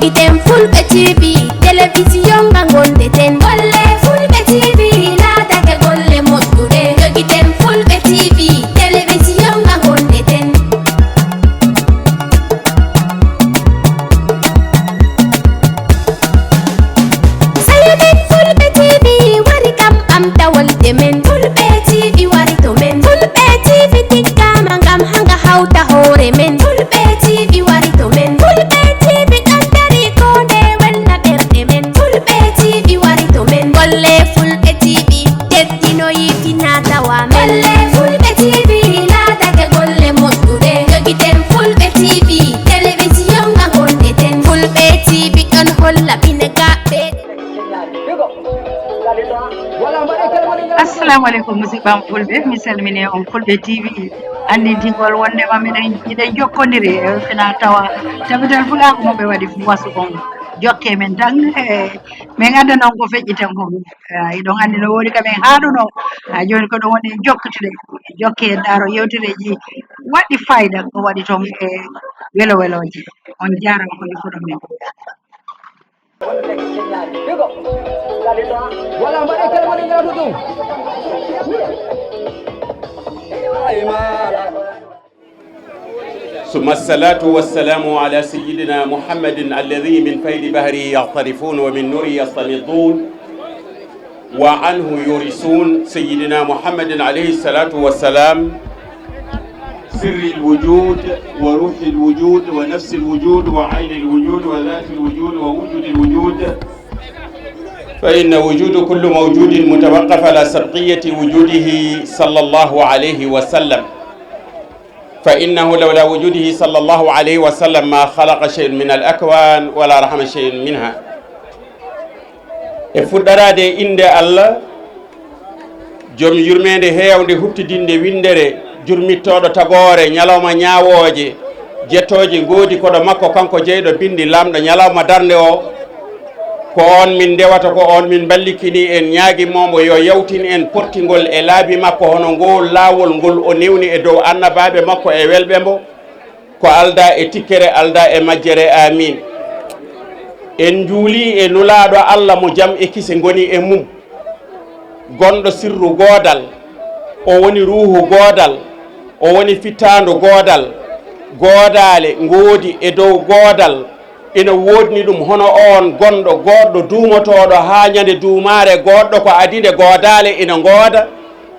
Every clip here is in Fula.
jogiten Fulbe TV télévision ngangonde ten golle Fulbe TV laatake golle moƴƴuɗe jogiten Fulbe TV télévision ngangonde ten sayonen Fulbe TV wari kam ɓamta wolde men Fulbe TV wari to men Fulbe TV tikkama ngam hanga hawta hoore men Fulbe TV wari to men Fulbe TV ɗon dari konde welna ɓerɗe men Fulbe TV wari to men golle Fulbe TV teddino yitina tawa men golle Fulbe TV laatake golle moƴƴuɗe jogiten Fulbe TV télévision ngangonde ten Fulbe TV ɗon holla binegaɓe. Assalamu alaikum musidɓam Fulbe, mi salmini on Fulbe TV andintigol wondema miɗen jokkodiri fina tawa Tabital Pulaaku moɓe waɗi Wasu on jokke men tan min anda noon ko feƴƴiten ko eɗon anndi no woodi kamen haaɗuno joni ko ɗum woni jokkutude jokke daaro yewtereji waɗi fayida ko waɗi toon e welo weloje on jarama koye fuɗo men. ثم الصلاة والسلام على سيدنا محمد الذي من فيض بحره يغترفون ومن نوره يستمدون وعنه يورثون سيدنا محمد عليه الصلاة والسلام سر الوجود وروح الوجود ونفس الوجود وعين الوجود وذات الوجود ووجود الوجود فإن وجود كل موجود متوقف على سبقية وجوده صلى الله عليه وسلم فإنه لولا وجوده صلى الله عليه وسلم ما خلق شيء من الأكوان ولا رحم شيء منها فدرade inde Allah joom yurmede heewde huftidinde windere jurmittoɗo tagore ñalawma ñaawooje jettoje ngoodi koɗo makko kanko jeyɗo bindi lamɗo ñalawma darnde o ko on min ndewata ko on min ballikini en ñaaguimomo yo yawtin en portingol e laabi makko hono ngol laawol ngol o newni e dow annabaɓe makko e welɓe mbo ko alda e tikkere alda e majjere amin en juuli e nulaaɗo Allah mo jam e kise ngoni e mum gonɗo sirru goodal o woni ruuhu goodal o woni fittandu goodal goodale ngoodi e dow goodal ina wodni ɗum hono on gonɗo goɗɗo duumotoɗo ha ñande duumare goɗɗo ko adinde goodale ina gooda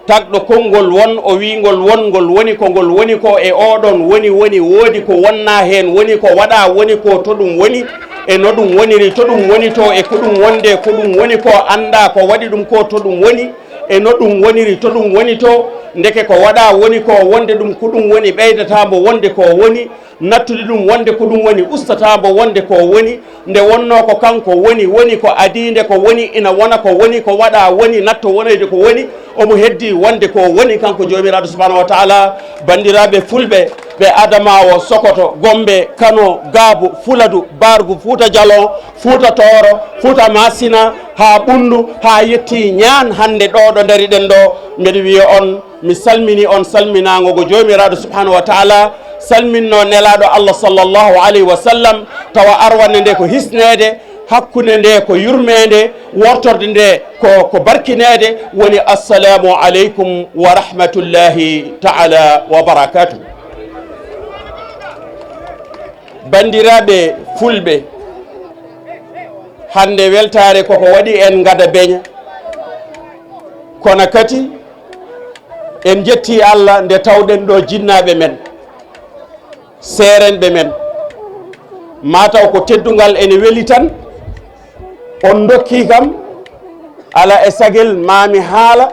tagɗo konngol won o wingol wongol woni ko ngol woni ko e oɗon woni woodi ko wonna hen woni ko waɗa woni ko to ɗum woni e no ɗum woniri to ɗum woni to e ko ɗum wonde ko ɗum woni ko anda ko waɗi ɗum ko to ɗum woni e no ɗum woniri to ɗum woni to ndeke ko waɗa woni ko wonde ɗum ko ɗum woni ɓeydatamo wonde ko woni nattude ɗum wonde ko ɗum woni ustatamo wonde ko woni nde wonno ko kanko woni ko adinde ko woni ina wona ko woni ko waɗa woni natto wonede ko woni omo heddi wonde ko woni kanko jomiraɗo subhanahu wa taala bandiraɓe fulɓe ɓe adamawo sokoto gombe kano gaabu fuladu bargu fuuta jalon fuuta tooro fuuta masina ha ɓundu ha yetti ñaan hande ɗo ɗo dariɗen ɗo mbeɗa wiya on mi salmini on salminago go jomiraɗo subhanahu wa taala salminno nelaɗo Allah sallllahu alayhi wa sallam tawa arwanne nde ko hisnede hakkude nde ko yurmede wortorde nde ko barkinede woni assalamu aleykum wa rahmatullahi taala wa barakatuh. bandiraɓe fulɓe hande weltare koko waɗi en gada beña kono kadi en jetti Allah nde tawɗen ɗo jinnaɓe men seerenɓe men mataw ko teddugal ene weeli tan on dokki kam ala e sagel mami haala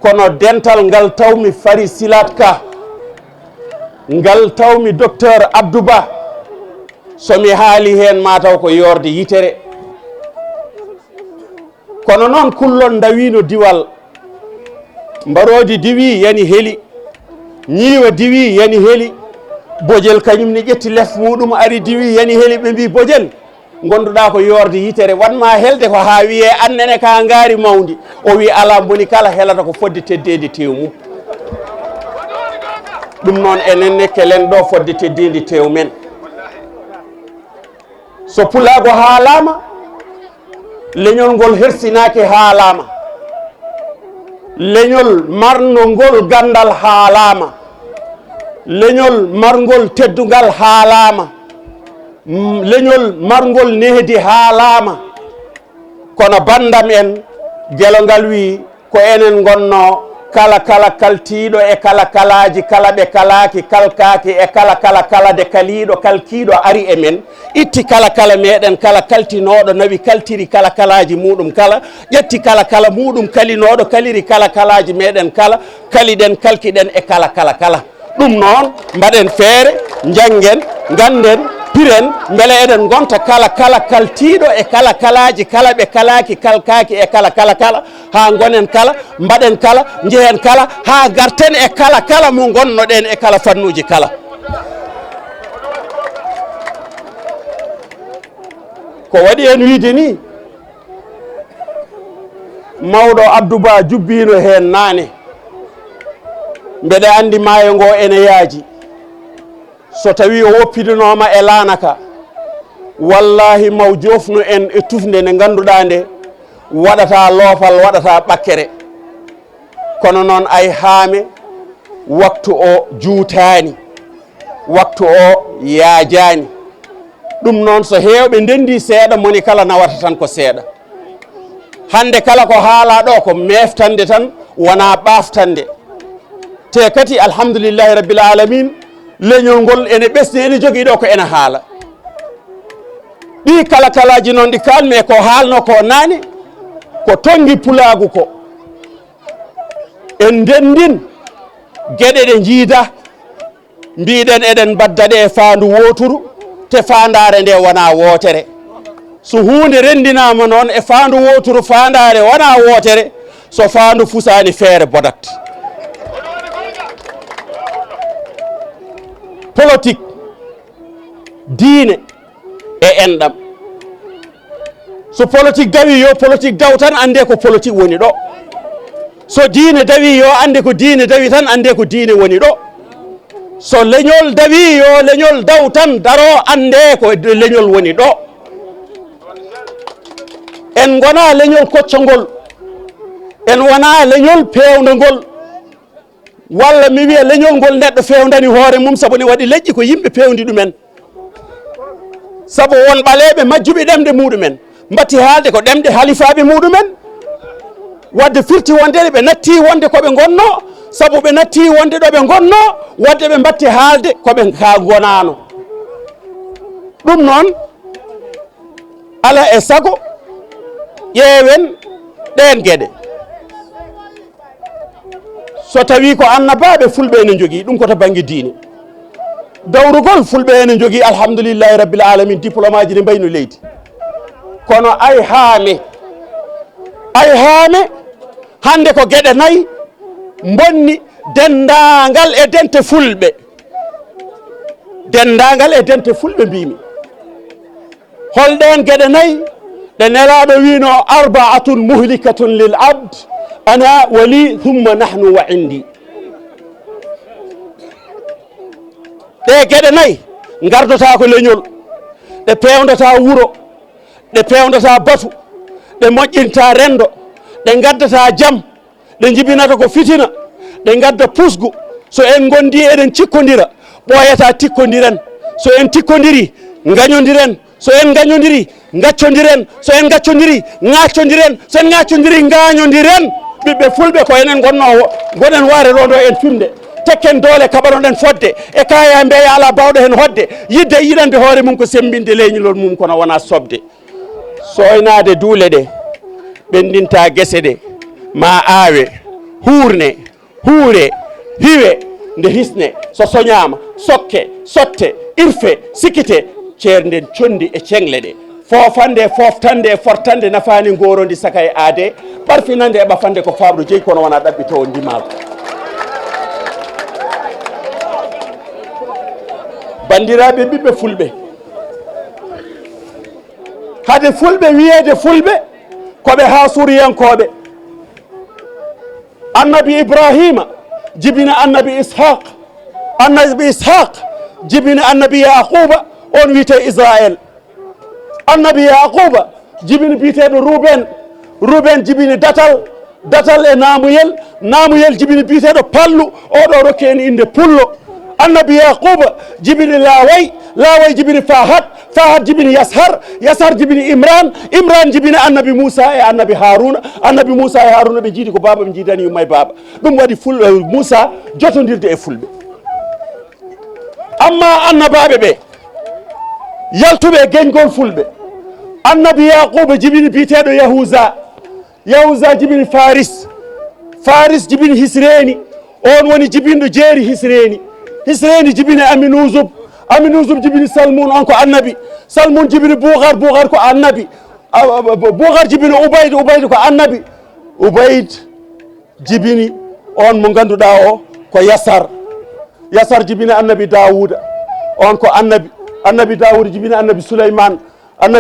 kono dental ngal tawmi Fari Silat Ka ngal tawmi docteur Abdouba somi haali hen mataw ko yorde yitere kono noon kullon dawino diwal mbarodi diwi yani heeli ñiiwa diwi yani heeli bojel kañum ne ƴetti lef muɗum ari diwi yani heeli ɓe mbi bojel gonduɗa ko yorde yitere wanma helde ko ha wiye annene ka ngaari mawdi o wi ala boni kala helata ko fodde teddede tew mum ɗum noon enen kelen ɗo fodde teddede tew men so pulaago haalama leñol ngol hersinaki haalama leñol marno ngol gandal haalama leñol marngol teddugal haalama leñol marngol nehdi haalama kono bandam en gelongal wi ko enen gonno kala kaltiɗo e kala kalaji kala ɓe kalaki kalkaki e kala de kaliɗo kalkiɗo ari e men itti kala meɗen kala kaltinoɗo nawi kaltiri kala kalaji muɗum kala ƴetti kala muɗum kalinoɗo kaliri kala kalaji meɗen kala kaliɗen kalkiɗen e kala ɗum noon mbaɗen feere janggen ganden piren beele eɗen gonta kala kaltiɗo e kala kalaji kala ɓe kalaki kalkaki e kala ha gonen kala mbaɗen kala jehen kala ha garten e kala mo gonnoɗen e kala fannuji kala ko waɗi en wiide ni mawɗo Abdouba jubbino hen nane mbeɗa andi maayo ngo ene yaaji so tawi o woppidinoma e laanaka wallahi maw jofnu en e tufde nde ganduɗa nde waɗata loofal waɗata ɓakkere kono noon ay haame waktu o juutani waktu o yaajani ɗum noon so hewɓe ndendi seeɗa moni kala nawata tan ko seeɗa hande kala ko haala ɗo ko meftande tan wona ɓaftande te kadi alhamdulillahi rabbil alamin leñol ngol ene ɓesni ene jogui ɗo ko ene haala ɗi kalaji noon ɗi kalmi ko haalno ko nani ko tongi pulaagu ko en ndendin gueɗe ɗe jiida mbiɗen eɗen baddaɗe e faandu woturu te fandare nde wona wotere so hunde rendinama noon e faandu woturu fandare wona wotere so faandu fusani feere bodat politique diine e enɗam so politique dawi yo politique daw tan ande ko politique woni ɗo so diine dawi yo ande ko diine dawi tan ande ko diine woni ɗo so leñol dawi yo leñol daw tan daro ande ko leñol woni ɗo en gona leñol koccongol en wona leñol pewdogol walla mi wiya leñol ngol neɗɗo fewdani hoore mum sabu ne waɗi leƴƴi ko yimɓe pewdi ɗumen sabu won ɓaleɓe majjuɓe ɗemɗe muɗumen mbatti haalde ko ɗemɗe halifaɓe muɗumen wadde firti wondede ɓe natti wonde koɓe gonno sabu ɓe natti wonde ɗo ɓe gonno wadde ɓe mbatti haalde koɓe ka gonano ɗum noon ala e sago ƴeewen ɗen gueɗe so tawi ko annabaɓe fulɓe ene jogui ɗum koto banggue diine dawrugol fulɓe ene jogui alhamdulillahi rabbil alamin diplôme aji ne mbayno leydi kono ay haame hande ko gueɗe nayyi bonni dendagal e dente fulɓe mbimi holɗen gueɗe nayyi ɗe nelaɗo wino arbaatun muhlikatun lil abd ana wali thumma nahnu wa indi ɗe gueɗe nayyi gardata ko leñol ɗe pewdata wuuro ɗe pewdata batu ɗe moƴƴinta rendo ɗe gaddata jaam ɗe jibinata ko fitina ɗe gadda pusgu so en gondi eɗen cikkodira ɓoyata tikkodiren so en tikkodiri gañodiren so en gañodiri gaccodiren so en gaccodiri gaccodiren so en gaccodiri gañodiren ɓiɓɓe fulɓe ko enen gonno gonen waare ɗo ɗo en firde tekken doole kaɓanoɗen fodde e kaya mbeya ala bawɗo hen hodde yidde yiɗande hoore mum ko sembinde leñolol mum kono wona sobde soynade duule ɗe ɓendinta guese ɗe ma aawe huurne huure hiwe nde hisne so soñama sokke sotte irfe sikkite ceernden condi e cengle ɗe fofande foftande e fortande nafani gorondi saka e aade ɓarfinande e ɓafande ko famɗo jeeyi kono wona ɗaɓɓitowo ndimako bandiraɓe ɓiɓɓe fulɓe hade fulɓe wiyede fulɓe koɓe ha suriyankoɓe annabi ibrahima jibina annabi ishaq jibina annabi yaquba on wiyete israel annabi yaquba jibini biyeteɗo ruben jibini datal e namuyel jibini biyeteɗo pallu oɗo rokki en inde pullo annabi yaquba jibini laway jibini fahad jibini yashar jibini imran jibini annabi moussa e annabi haruna ɓe jiidi ko baba ɓe jiidani yumma e baba ɗum waɗi moussa jotodirde e fulɓe amma annabaɓe ɓe yaltuɓe geñgol fulɓe annabi yaquba jibini biyeteɗo yahusa jibini faris jibini hisreni on woni jibinɗo jeeri hisreni jibini aminusub jibini salmun on ko annabi salmun jibini bouhar ko annabi bouhar jibini ubayd ko annabi ubayd jibini on mo ganduɗa o ko yasar jibini annabi dawuda on ko annabi dawuda jibini annabi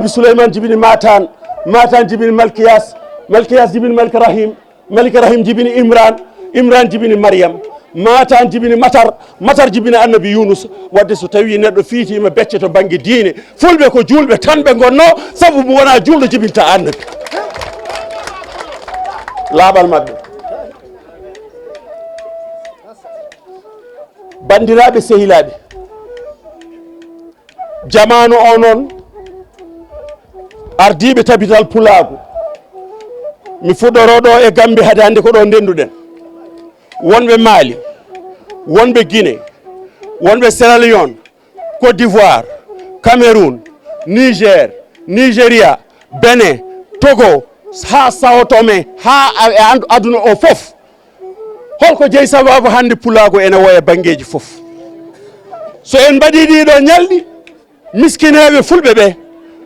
souleyman jibini matan jibini malkiyas jibini malki rahim jibini imran jibini maryam matan jibini matar jibini annabi yunus wadde so tawi neɗɗo fiitima becce to banggue diine fulɓe ko julɓe tan ɓe gonno saabu mo wona julɗo jibinta annabi laaɓal mabɓe bandiraɓe sehilaɓe jamanu o noon ardiɓe tabital pulaaku mi fuɗɗoroɗo e Gambi hade hande ko ɗo ndenduɗen wonɓe Mali wonɓe Guinée wonɓe Sierra Leone Côte d'Ivoire Cameroun Niger Nigeria Benin Togo ha Sao Tomé ha aduna o fof holko jeeyi sababu hande pulaaku ene woya banggueji fof so en mbaɗi ɗiɗo ñalɗi miskineɓe fulɓe ɓe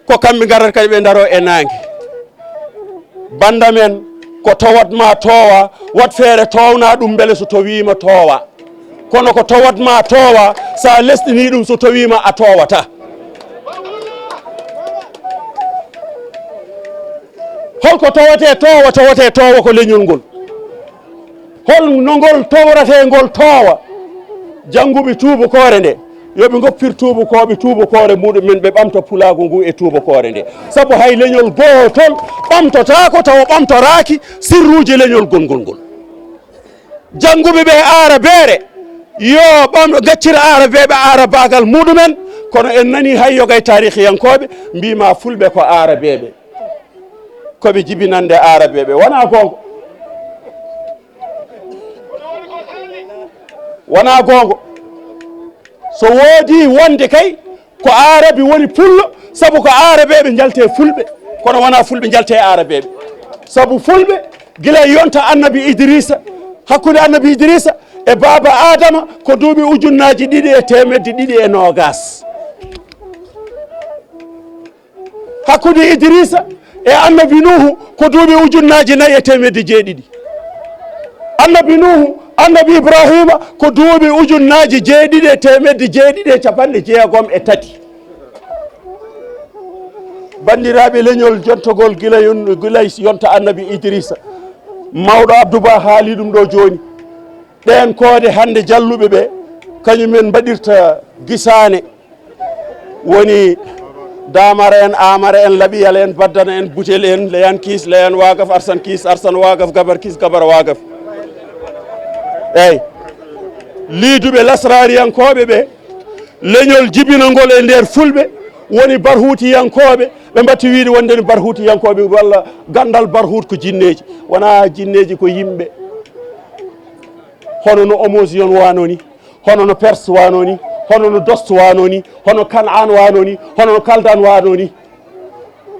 ko kamɓe garat kadi ɓe daro e nangue banda men ko towatma towa wat feere towna ɗum beele so towima towa kono ko towatma towa sa lesɗini ɗum so towima a towata holko towate towa ko leñol ngol holno ngol towrate ngol towa jannguɓe tubakore nde yoɓe goppir tubakore muɗumen ɓe ɓamta pulaaku ngu e tubakore nde saabu hay leñol gotol ɓamtotako tawa ɓamtoraki sirruji leñol gongol ngol jannguɓe ɓe arabeere yo gaccira arabeɓe arabagal muɗumen kono en nani hay yogay tarihiyankoɓe mbima fulɓe ko arabeɓe koɓe jibinande arabeɓe wona gongo so woodi wonde kay ko arabi woni pullo sabu ko arabeɓe jalte fulɓe kono wona fulɓe jalte arabeɓe sabu fulɓe gila yonta annabi idrissa hakkude annabi idrissa e baba adama ko duuɓi ujunnaji 220 hakkude idrissa e annabi nuhu ko duuɓi ujunnaji 4 annabi nuhu annabi ibrahima ko duuɓi ujunnaji 7,753 bandiraɓe leñol jontogol gila yonta annabi idrissa mawɗo abdouba haali ɗum ɗo joni ɗen koode hande jalluɓe ɓe kañumen mbaɗirta guisane woni damara en amara en laɓiyal en baddana en butel en leyan kiis leyan wagaf arsan kiis arsan wagaf gabar kiis gabar wagaf eyyi liiduɓe lasrariyankoɓe ɓe leñol jibinagol e nder fulɓe woni barhutiyankoɓe ɓe mbatti wiide wondeni barhutiyankoɓe walla gandal barhut ko jinneji wona jinneji ko yimɓe hono no omosion wano ni hono no perse wano ni hono no dost wano ni hono kanan wano ni hono no kaldan wano ni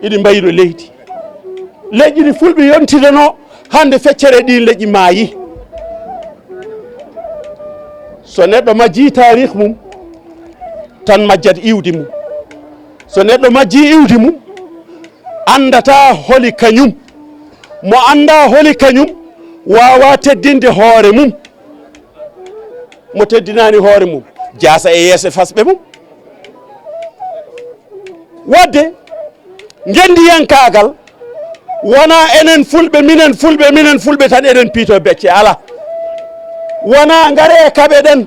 iɗi mbayiɗo leydi leƴƴi ɗi fulɓe yontidano hande feccere ɗin leƴƴi maayi so neɗɗo majji tarih mum tan majjat iwdi mum so neɗɗo majji iwdi mum andata holi kañum mo anda holi kañum wawa teddinde hoore mum mo teddinani hoore mum jasa e yeese fasɓe mum wadde gendiyankagal wona enen fulɓe minen fulɓe tan eɗen piito becce ala wona ngare kaɓe ɗen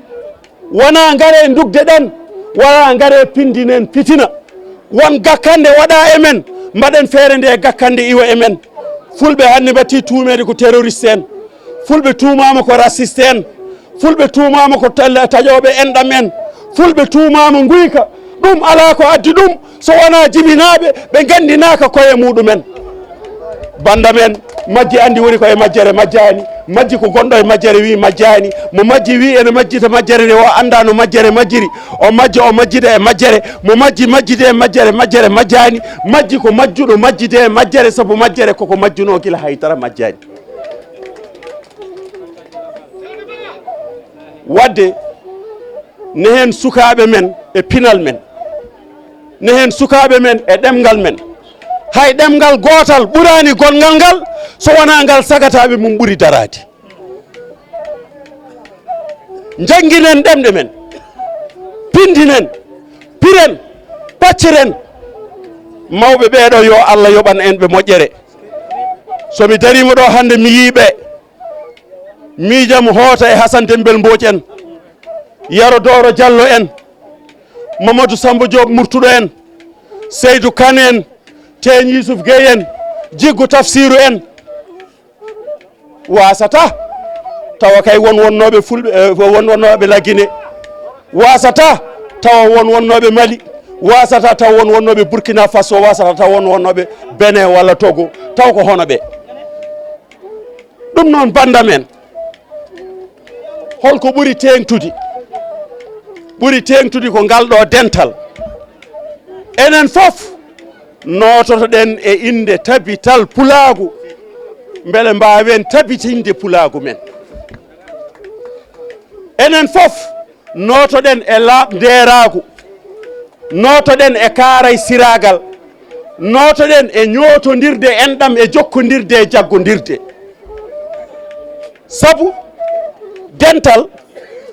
wona ngare dugde ɗen wona ngare pindinen pitina won gakkande waɗa emen mbaɗen feere nde gakkande iwa emen. Fulɓe hannde batti tuumede ko terroriste en, fulɓe tuumama ko raciste en, fulɓe tuumama ko taƴoɓe enɗam en, fulɓe tuumama guyka. ɗum ala ko addi ɗum so wona jibinaɓe ɓe gandinaka koye muɗumen. banda men majji andi woni koye majjere majjani, majji ko gonɗo e majjere wi majjani, mo majji wi ene majjita majjere nde o anda no majjere majjiri, o majjida e majjere, mo majjide e majjere majjani, majji ko majjuɗo majjide e majjere, saabu majjere koko majjuno gila haydara majjani. wadde ne hen sukaɓe men e pinal men, ne hen sukaɓe men e ɗemgal men, hay ɗemgal gotal ɓurani gongal ngal so wona ngal sagataɓe mum ɓuri darade. jangguinen ɗemɗe men, pindinen, piren, pacciren. mawɓe ɓeɗo yo Allah yoɓan en ɓe moƴƴere. somi darima ɗo hande mi yiiɓe miijam hoota e Hasan Dembel Mbodj en, Yaro Doro Diallo en, Mamadou Samba Diop Murtuɗo en, Seydou Kane en, Teen Youssouf Gueye en, Jiggu Tafsiru en. wasata tawa kay wonnoɓe fulɓe wonnoɓe Laguine, wasata tawa wonnoɓe Mali, wasata taw wonnoɓe Burkina Faso, wasata taw wonnoɓe Benin walla Togo, taw ko hono ɓe. ɗum noon banda men, holko ɓuri tengtude ko ngal ɗo dental. enen fof nototoɗen e inde Tabital Pulaaku beele mbawen tabitinde Pulaaku men. enen fof notoɗen e laaɓ nderaku, notoɗen e kaaray siragal, notoɗen e ñotodirde enɗam e jokkodirde e jaggodirde. sabu dental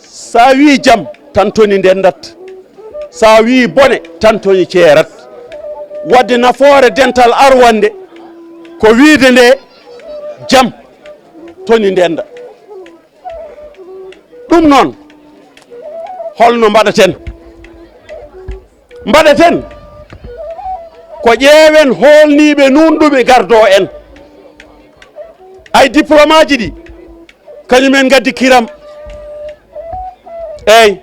sa wi jaam tan toni ndendat, sa wi bone tan toni ceerat. wadde nafoore dental arwande ko wiide nde jaam toni ndenda. ɗum noon holno mbaɗaten? mbaɗaten ko ƴeewen holniɓe nunɗuɓe gardo en. ay diplôme aji ɗi kañumen gaddi kiram. eyyi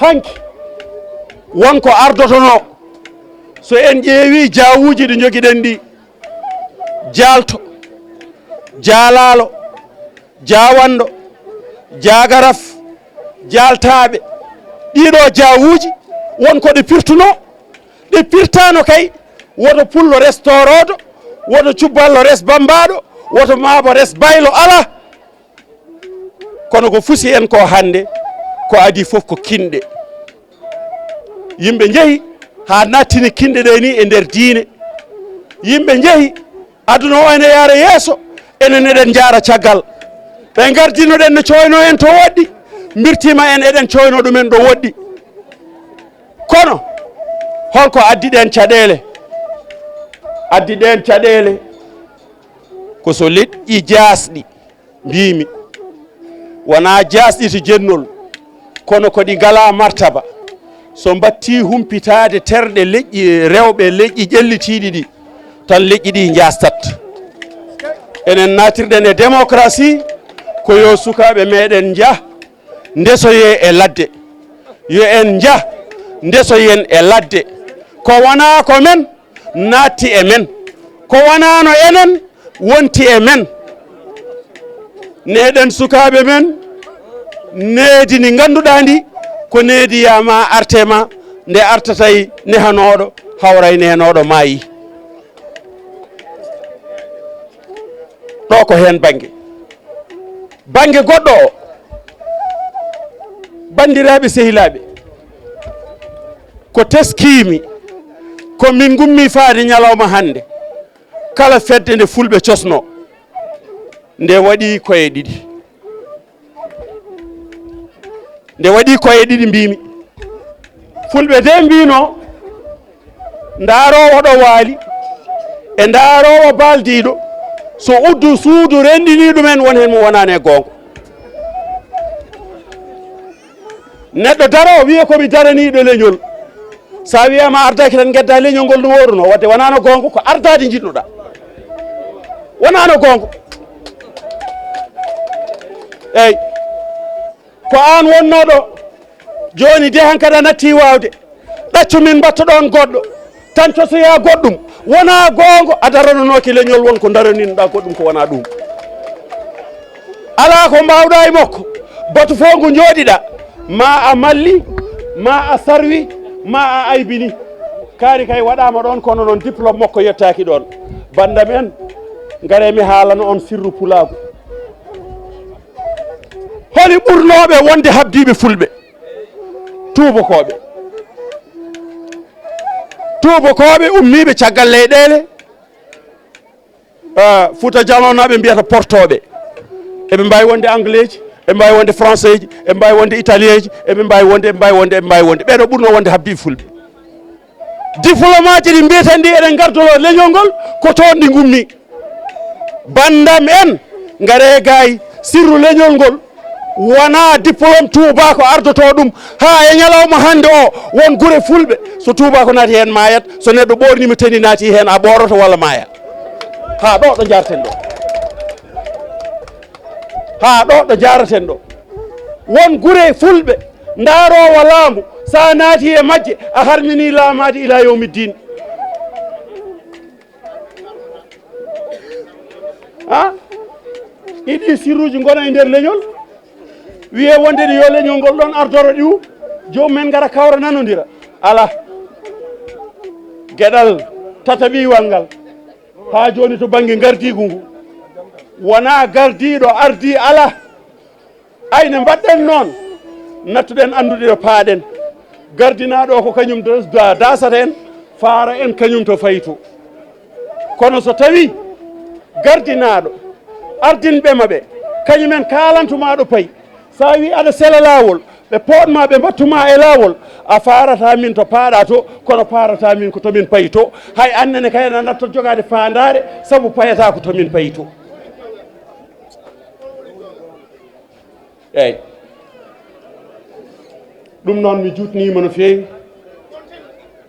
hanki wonko ardotono so en ƴeewi jawuji ɗi joguiɗen ɗi, Jalto, Jalalo, Jawando, Jagaraf, Jaltaɓe, ɗiɗo jawuji wonko ɗe pirtuno. ɗe pirtano kay woto pullo res torodo, woto cubballo res bambaɗo, woto maabo res baylo, ala. kono ko fusi en ko hande ko adi fof ko kinɗe. yimɓe jeehi ha nattini kinɗe ɗe ni e nder diine. yimɓe jeehi aduna o ene yaara yeeso, enen eɗen jaara caggal. ɓe gardinoɗen no coyno en to woɗɗi, birtima en eɗen coyno ɗumen ɗo woɗɗi. kono holko addi ɗen caɗele? addi ɗen caɗele ko so leƴƴi jasɗi mbimi, wona jasɗi to jennol, kono koɗi ngala martaba. so batti humpitade terɗe leƴƴi rewɓe leƴƴi ƴellitiɗi ɗi tan leƴƴi ɗi jastat. enen natirɗen e démocratie ko yo sukaɓe meɗen jah ndesoye e ladde, yo en jah ndesoyen e ladde. ko wona ko men natti e men, ko wonano enen wonti e men. neɗen sukaɓe men needi ndi ganduɗa ndi ko neediyama artema nde artatay nehanoɗo hawray nehanoɗo maayi. ɗo ko hen banggue goɗɗo o. bandiraɓe sehilaɓe, ko teskimi ko min gummi faade ñalawma hande kala fedde nde fulɓe cosno nde waɗi koye ɗiɗi. nde waɗi koye ɗiɗi mbimi. fulɓe de mbino ndarowo ɗo waali e ndarowo baldiɗo so uddu suudu rendini ɗumen won hen mo wonani e gonga. neɗɗo daro wiye komi daraniɗo leñol, sa wiyama ardaki tan gedda leñol ngol no woruno wadde wonano gonga ko ardade jinnuɗa wonano gonga eyyi ko an wonnoɗo joni de hankkadi a natti wawde ɗaccu min mbatta ɗon goɗɗo tan cosoya goɗɗum wona gonga a daranonoki leñol won ko daraninoɗa goɗɗum ko wona ɗum ala ko mbawɗa e makko batu fo ngu jooɗiɗa ma a malli ma a sarwi ma a aybini kaari kay waɗama ɗon kono noon diplôme makko yettaki ɗon bandam en gare mi haalano on sirru pulaaku holi ɓurnoɓe wonde habdiɓe fulɓe tubakoɓe ummiɓe caggal leyɗele Fouta Dialonaɓe mbiyata portoɓe eɓe mbawi wonde anglais ji eɓe mbawi wonde français ji eɓe mbawi wonde italien ji eɓe mbawi wonde ɓeɗo ɓurno wonde habdiɓe fulɓe diplôme aji ɗi mbiyeten ɗi eɗen gardolo leñol ngol ko toon ɗi gummi bandam en gare gayi sirru leñol ngol wona diplôme tubako ardoto ɗum ha e ñalawma hande o won guure fulɓe so tubako naati hen mayat so neɗɗo ɓornima teni naati hen a ɓoroto walla maya ha ɗo jaraten ɗo won guure fulɓe ndarowo laamu sa naati e majje a harmini laamade ila yawmiddin ha iɗi sirruji gona e nder leñol wiye wonde yo leñol ngol ɗon ardoro ɗiw jomumen gara kawra nanodira ala gueɗal tataɓiwal ngal ha joni to banggue gardigu ngu wona gardiɗo ardi ala ayne mbaɗɗen noon nattuɗen andude ɗo paaɗen gardinaɗo ko kañum dasata en faara en kañum to fayi to kono so tawi gardinaɗo ardinɓe maɓe kañumen kalantumaɗo payi sa wi aɗa sela lawol ɓe poɗma ɓe mbattuma e lawol a farata min to paaɗa to kono parata min ko tomin payi to hay annene kayna natto jogade fandare saabu payata ko tomin payi to eyyi ɗum noon mi jutnima no fewi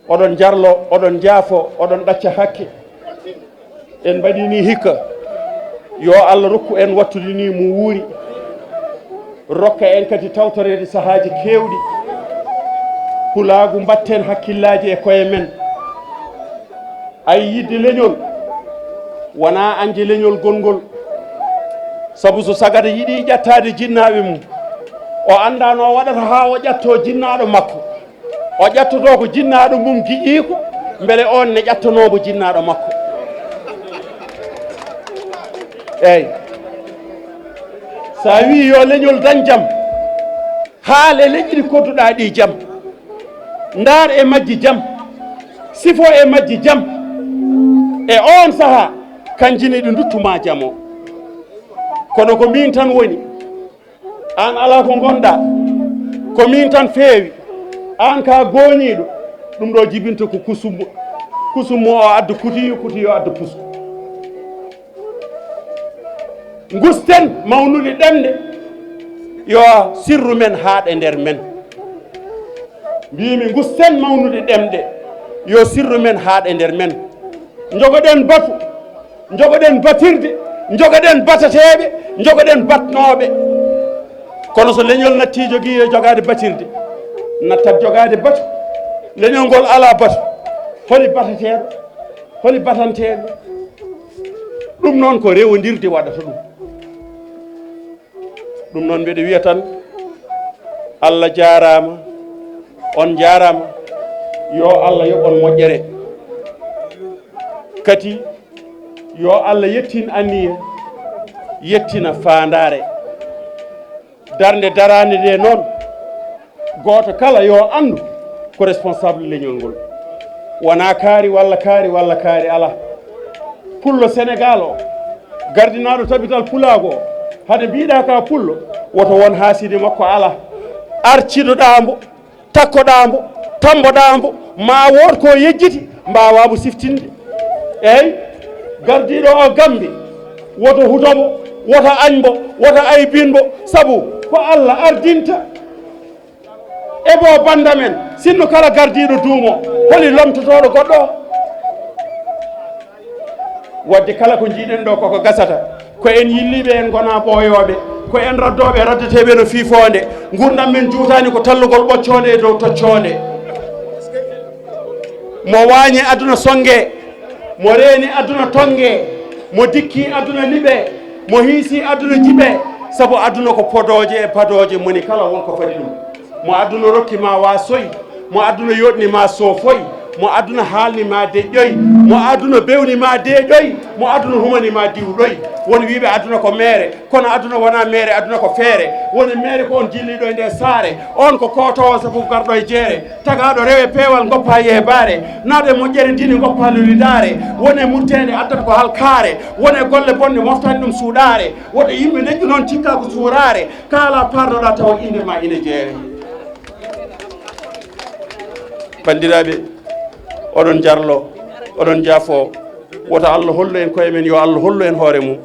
oɗon jarlo oɗon jaafo oɗon ɗacca hakke en mbaɗini hikka yo Allah rokku en wattude ni mo wuuri rokka en kadi tawtorede sahaji kewɗi pulaagu mbatten hakkillaji e koye men ay yidde leñol wona anje leñol gongol saabu so sagata yiiɗi ƴettade jinnaɓe mum o andano waɗata ha o ƴatto jinnaɗo makko o ƴattoto ko jinnaɗo mum giƴiko beele on ne ƴattanomo jinnaɗo makko eyyi sa wi yo leñol dañ jaam haale leƴƴi ɗi kodduɗa ɗi jaam ndar e majji jaam sifo e majji jaam e on saaha kanjine ɗi duttuma jaam o kono ko min tan woni an ala ko gonɗa ko min tan feewi an ka goñiɗo ɗum ɗo jibinta ko kusummo o adda kutiyo adda pusku gusten mawnude ɗemde yo sirru men haaɗe nder men mbimi gusten mawnude ɗemɗe yo sirru men haaɗe nder men jogoɗen batu jogoɗen batirde jogoɗen batateɓe jogoɗen batnoɓe kono so leñol natti jogui e jogade batirde nattat jogade batu leñol ngol ala batu holi batateɗo holi batanteɗo ɗum noon ko rewodirde waɗata ɗum noon mbiɗa wiya tan Allah jarama on jarama yo Allah yoɓon moƴƴere kadi yo Allah yettin anniya yettina fandare darde darande nde noon goto kala yo andu ko responsable leñol ngol wona kaari walla kaari ala pullo Sénégal o gardinaɗo tabital pulaago o hade mbiɗa ka pullo woto won haaside makko ala arcidoɗambo takkoɗambo tamboɗambo ma wood ko yejjiti mbawamo siftinde eyyi gardiɗo o Gambi woto hutomo woto añbo woto aybinbo saabu ko Allah ardinta ebo banda men sinno kala gardiɗo duumo holi lomtotoɗo goɗɗo wadde kala ko jiiɗen ɗo koko gasata ko en yilliɓe en gona ɓooyoɓe ko en raddoɓe raddateɓe no fiifonde gurdam men juutani ko tallugol ɓoccode e dow toccode mo wañi aduna songue mo reeni aduna tongue mo dikki aduna liɓe mo hiisi aduna jiɓe saabu aduna ko podoje e padoje moni kala wonko fadi ɗum mo aduna rokkima wasoyi mo aduna yoɗnima soofoyi mo aduna haalnima deƴƴoyi mo aduna bewnima deeƴoyi mo aduna humanima diwɗoyi won wiɓe aduna ko mere kono aduna wona mere aduna ko feere woni mere ko on jilliɗo e nde saare on ko kotowo sabu garɗo e jeere tagaɗo rewe peewal goppa yehebaare naɗo e moƴƴere dine goppa lolidare wone murtede addata ko halkare wone golle bonɗe moftani ɗum suuɗare woɗo yimɓe leƴƴu noon cikka ko suurare kala parnoɗa tawa indema ine jeere bandiraɓe oɗon jarlo oɗon jaafo woto Allah hollu en koye men yo Allah hollu en hoore mum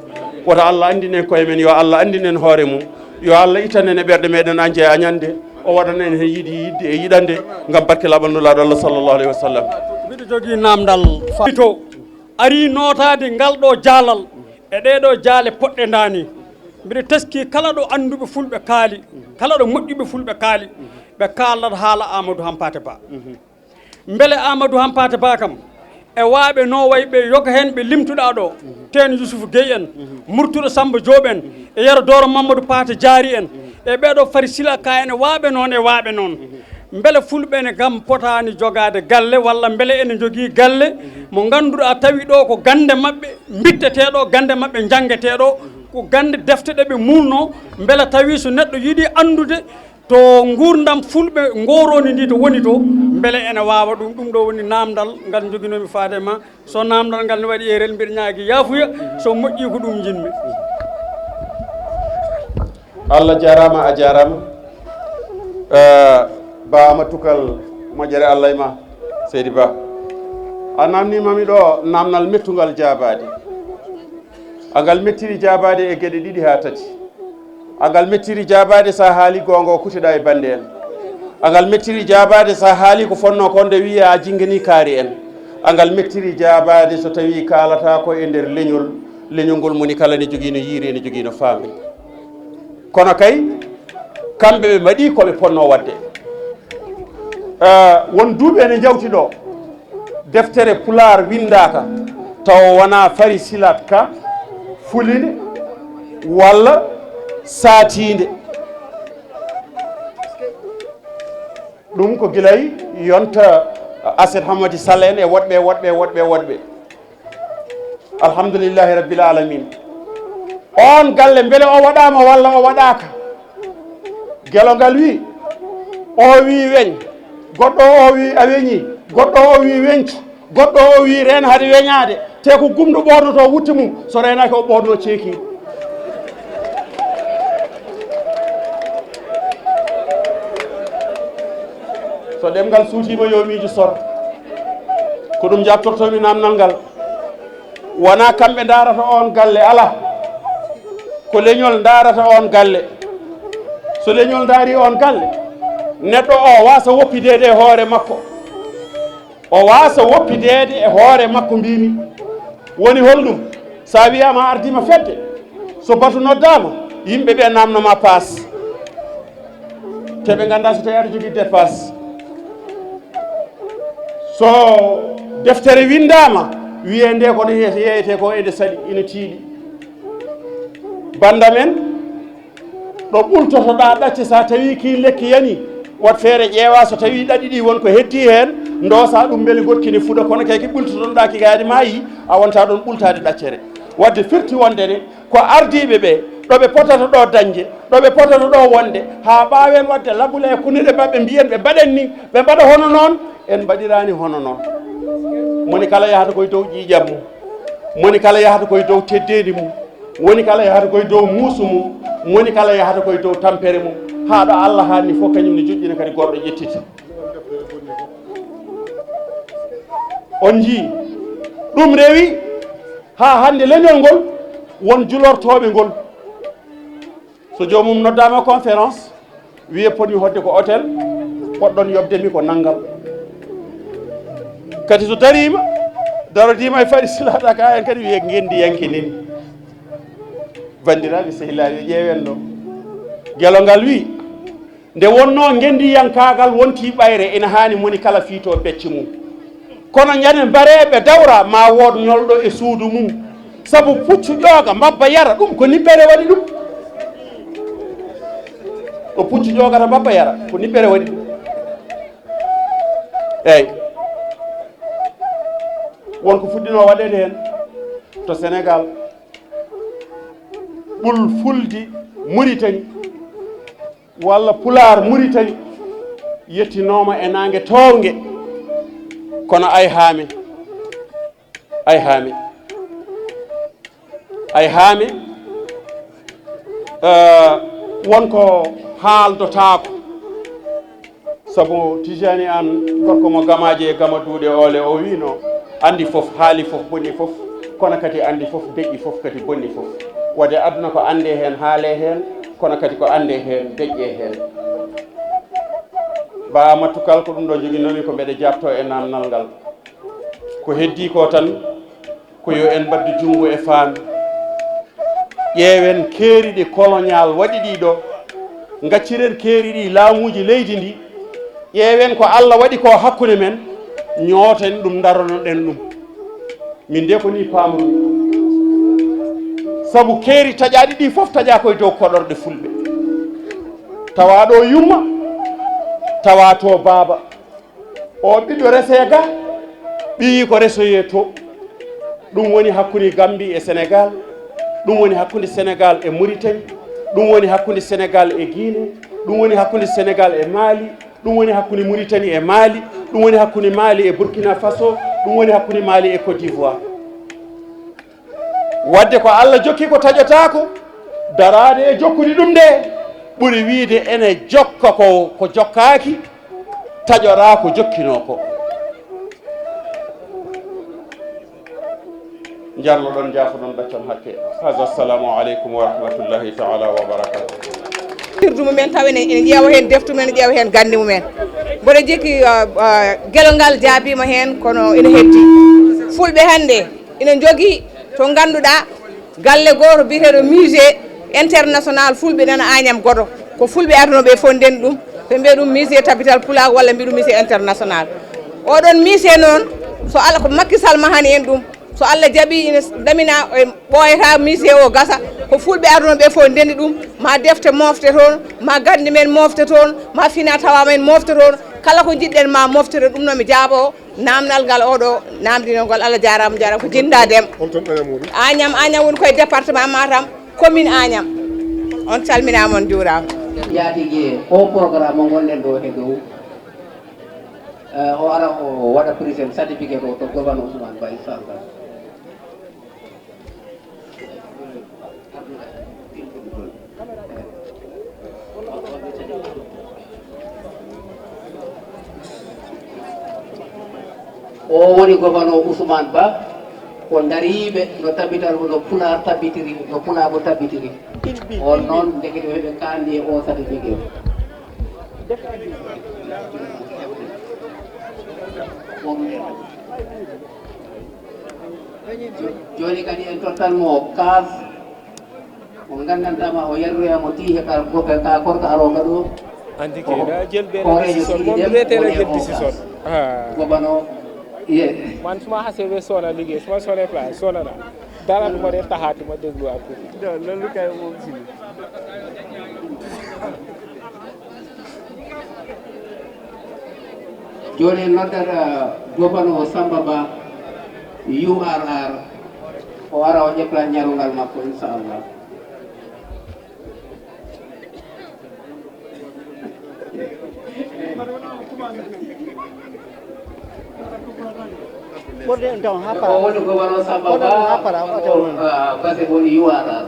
woto Allah andin en koye men yo Allah andin en hoore mum yo Allah itanen e ɓerɗe meɗen anje e añande o waɗana en hen yiiɗi yidde e yiɗande gam barke laɓannulaɗo Allah sallllahu alayhi wa sallam mbiɗo jogui namdal to ari notade ngal ɗo jaalal e ɗeɗo jaale poɗɗe dani mbiɗa teski kala ɗo anduɓe fulɓe kaali kala ɗo moƴƴuɓe fulɓe kaali ɓe kallat haala Amadou Hampate Ba beele Amadou Hampate Ba kam e waaɓe no way ɓe yoga hen ɓe limtuɗa ɗo ten Yousoufou Gueye en Murtuɗo Samba Diop en e Yero Doro Mamadou Pate Diary en e ɓeɗo Fari Sila Ka en e waaɓe noon beele fulɓe ene gam potani jogade galle walla beele ene jogui galle mo ganduɗa tawi ɗo ko gande mabɓe bitteteɗo gande mabɓe janggueteɗo ko gande defte ɗe ɓe mulno beele tawi so neɗɗo yiiɗi andude to gurdam fulɓe goroni ndi to woni to beele ene wawa ɗum ɗo woni namdal ngal joguinomi faadema so namdal ngal ne waɗi erel mbiɗa ñaagui yaafuya so moƴƴi ko ɗum jinmi Allah jarama a jarama ba ama tukal moƴƴere Allah e ma seydi Ba a namnimami ɗo namnal mettugal jabade agal mettiri jabade e gueɗe ɗiɗi ha tati agal mettiri jabade sa haali gonga o kuteɗa e bande en agal mettiri jabade sa haali ko fonno konde wiya a jingani kaari en agal mettiri jabade so tawi kalata ko e nder leñol ngol moni kala ne jogui no yiiri ne jogui no faami kono kay kamɓe ɓe mbaɗi koɓe ponno wadde won duuɓi ene jawti ɗo deftere Pulaar windaka taw wona Fari Silat Ka fulinde walla saatinde ɗum ko guilay yonta Aset Hamadi Sall en e woɗɓe alhamdoulillahi rabbil alamin on galle beele o waɗama walla o waɗaka guelo ngal wi o wi weñ goɗɗo o wi a weñi goɗɗo o wi weñcu goɗɗo o wi ren haade weñade te ko gumɗo ɓornoto wutte mum so renaki o ɓorno ceeki so ɗemgal suutima yo miijo sor ko ɗum jabtortomi namdal ngal wona kamɓe darata on galle ala ko leñol darata on galle so leñol daari on galle neɗɗo o wasa woppidede e hoore makko o wasa woppidede e hoore makko mbimi woni holɗum sa wiyama ardima fedde so batu noddama yimɓe ɓe namnoma paas te ɓe ganda so tawi aɗa jogui dépasse so deftere windama wiye nde kono yeyete ko ede saɗi ina tiiɗi banda men ɗo ɓultotoɗa ɗacce sa tawi ki lekki yani wat feere ƴeewa so tawi ɗaɗi ɗi wonko heddi hen ndosa ɗum beele gotkine fuɗa kono kayki ɓultotoɗa ki gaadi maayi a wonta ɗon ɓultade ɗaccere wadde firti wondene ko ardiɓe ɓe ɗoɓe potata ɗo dañde ɗoɓe potata ɗo wonde ha ɓawen wadde labule e kuniɗe mabɓe mbiyen ɓe mbaɗen ni ɓe mbaɗa hono noon en mbaɗirani hono noon moni kala yahata koye dow ƴiƴam mum moni kala yahata koye dow teddedi mum woni kala yahata koye dow muusu mum moni kala yahata koye dow tampere mum haɗo Allah hanni fof kañum ne joƴƴina kadi goɗɗo ƴettiti on jii ɗum rewi ha hande leñol ngol won julortoɓe ngol so jomum noddama conférence wiye poti hodde ko hôtel poɗɗon yobdemi ko naggam kadi so darima darodima e faɗi silaɗa ka en kadi wiye gendi yanke neni bandiraɓe sehilaɓe ƴeewen ɗo guelongal wi nde wonno gendi yankagal wonti ɓayre ina hani moni kala fiito becce mum kono ñande mbareɓe dawra ma wood ñolɗo e suudu mum saabu puccu ƴooga mbabba yara ɗum ko niɓɓere waɗi ɗum o puccu ƴoogata mbabba yara ko niɓɓere waɗi ɗum eyyi wonko fuɗɗino waɗede hen to Sénégal ɓul fuldi Mauritanie walla Pulaar Mauritanie yettinoma e nangue towgue kono ay haami wonko haaldotako sabu Tijani an gorko mo gamaji e gama duuɗe ole o wino andi fof haali fof bonni fof kono kadi andi fof deƴƴi fof kadi bonni fof wade aduna ko ande hen haale hen kono kadi ko ande hen deƴƴe hen ba matukal ko ɗum ɗo joguinomi ko mbeɗa jabto e namdal ngal ko heddi ko tan ko yo en mbaddu jungo e faami ƴeewen keeri ɗi colonial waɗi ɗiɗo gacciren keeri ɗi laamuji leydi ndi ƴeewen ko Allah waɗi ko hakkude men ñooten ɗum daronoɗen ɗum min de ko ni pamrumi sabu keeri taƴaɗi ɗi fof taƴa koye dow koɗorɗe fulɓe tawa ɗo yumma tawa to baaba o ɓiɗɗo rese ga ɓiyi ko resoye to ɗum woni hakkude Gambie e Sénégal ɗum woni hakkude Sénégal e Mauritanie ɗum woni hakkude Sénégal e Guinée ɗum woni hakkude Sénégal e Mali ɗum woni hakkude Mauritanie e Mali ɗum woni hakkude Mali e Burkina Faso ɗum woni hakkude Mali e Côte d'Ivoire wadde ko Allah jokki ko taƴotako darade e jokkude ɗum nde ɓuri wiide ene jokka ko jokkaki taƴora ko jokkino ko jarlo ɗon jafo ɗon ɗaccon hakke hasa assalamu aleykum wa rahmatullahi taala wa barakatuh firdu mumen taw ene ƴeewa hen deftu men ene ƴeewa hen gandi mumen mboɗo jikki guelongal jaabima hen kono ene heddi fulɓe hande ina jogui to ganduɗa galle goto biyeteɗo musée international fulɓe nana Agnam Godo ko fulɓe arnoɓe fof nden ɗum ɓe mbiya ɗum musée Tabital Pulaaku walla mbiya ɗum musée international oɗon musée noon so Allah ko Macky Sall mahani en ɗum so Allah jaaɓi ina ɗamina ɓoyata musée o gasa ko fulɓe arnoɓe fof ndendi ɗum ma defte mofte toon ma gandi men mofte toon ma fina tawa men mofte toon kala ko jiɗɗen ma moftete ɗum noon mi jaabo namdal ngal oɗo namdinogol Allah jarama ko jinda dem Agnam woni koye département Matam commune Agnam on calminama on juurama yaatigui o programme mo gonɗen ɗo he dow o ara o waɗa prison certificate o to gouverneur Ousmane Ba inchallah o woni gouverneur Ousmane Ba ko dariɓe no tabital no Pulaar tabitiri no Pulaaku tabitiri on noon degede ɓe kandi o certificate joni kadi en tottanmo kas mo gandantama o yarroyamo ti heka korka aroga ɗo andi keɗa jelɓe décision moom wiyetela jel décision gobano ye man suma haseɓe sona liggéey suma sone place sonana dara ɗuma de tahatuma déglu a pour loolu kay moom sini joni noddata gobano Samba Ba URR o ara o ƴeppla ñarugal makko inchallah o woni gobano Samba Ba base woni URR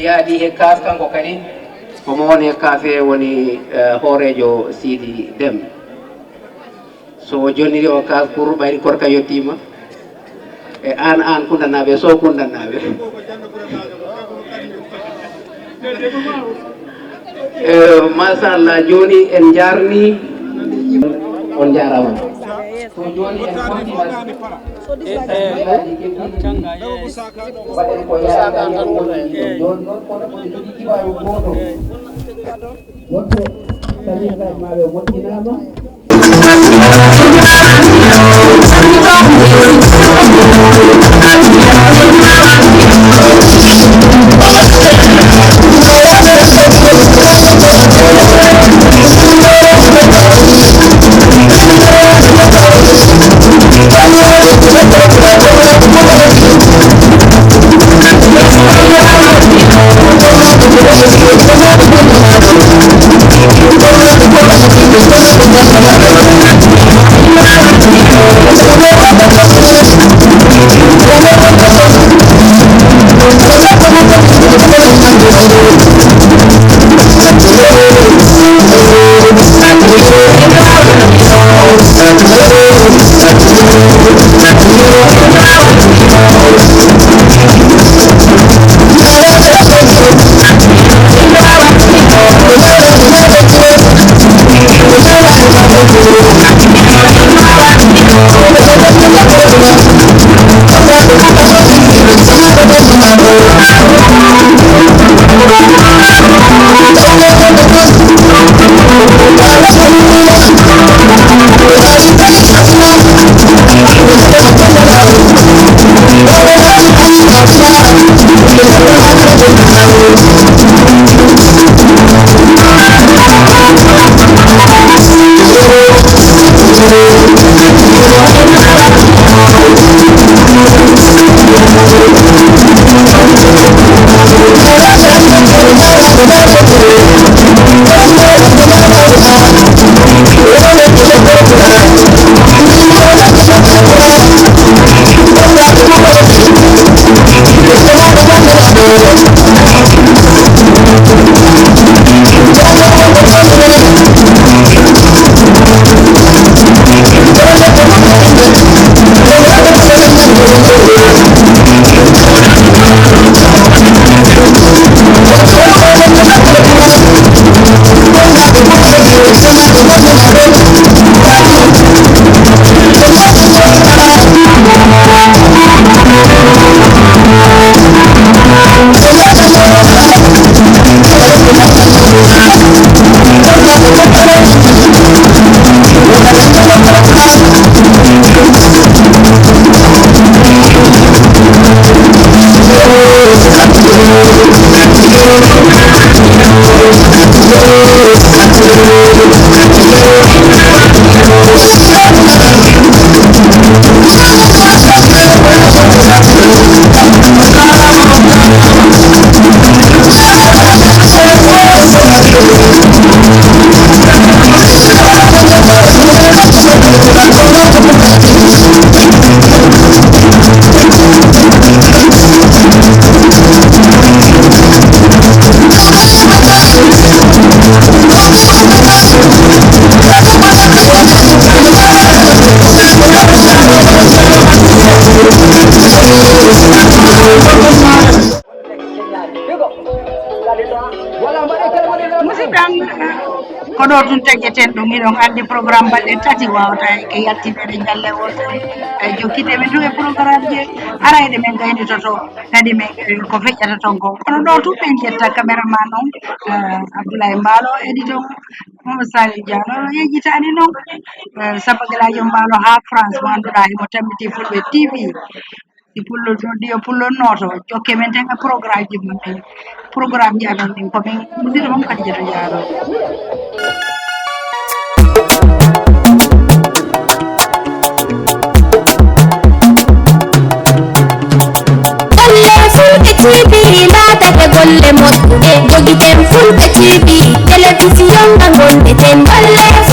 yaadi e kaas kanko kadi omo woni e kaase woni hoorejo Sidi Deme so o jonniri o kaas pour ɓayri korka yettima e an kundanaɓe so kundanaɓe machallah joni en jarni on jarama so joni en waɗen ko yaga joni noon kono ko jogi kibaru goto wonto taniraji maɓe moƴƴinama koɗo tun teƴeten ɗum miɗon andi programme balɗe tati wawata ke yaltinede ñalle wotere jokkide men ɗum e programme je arayde men gaynitoto kadi men ko feƴƴata ton ko kono ɗo tun ɓen jetta caméraman on Abdoulaye Mballo éditon Mamadou Sali Diallo yejjitani noon sabagalaji Mballo ha France mo annduɗa emo tampiti Fulbe TV si pullo noddi yo pullonnoto jokke men tan e programme ji mon programme ji amen ɗin komin musidɗo mom kadi jeto jaaro TV laatake golle moƴƴuɗe jogiten Fulbe TV télévision nga gondeten golle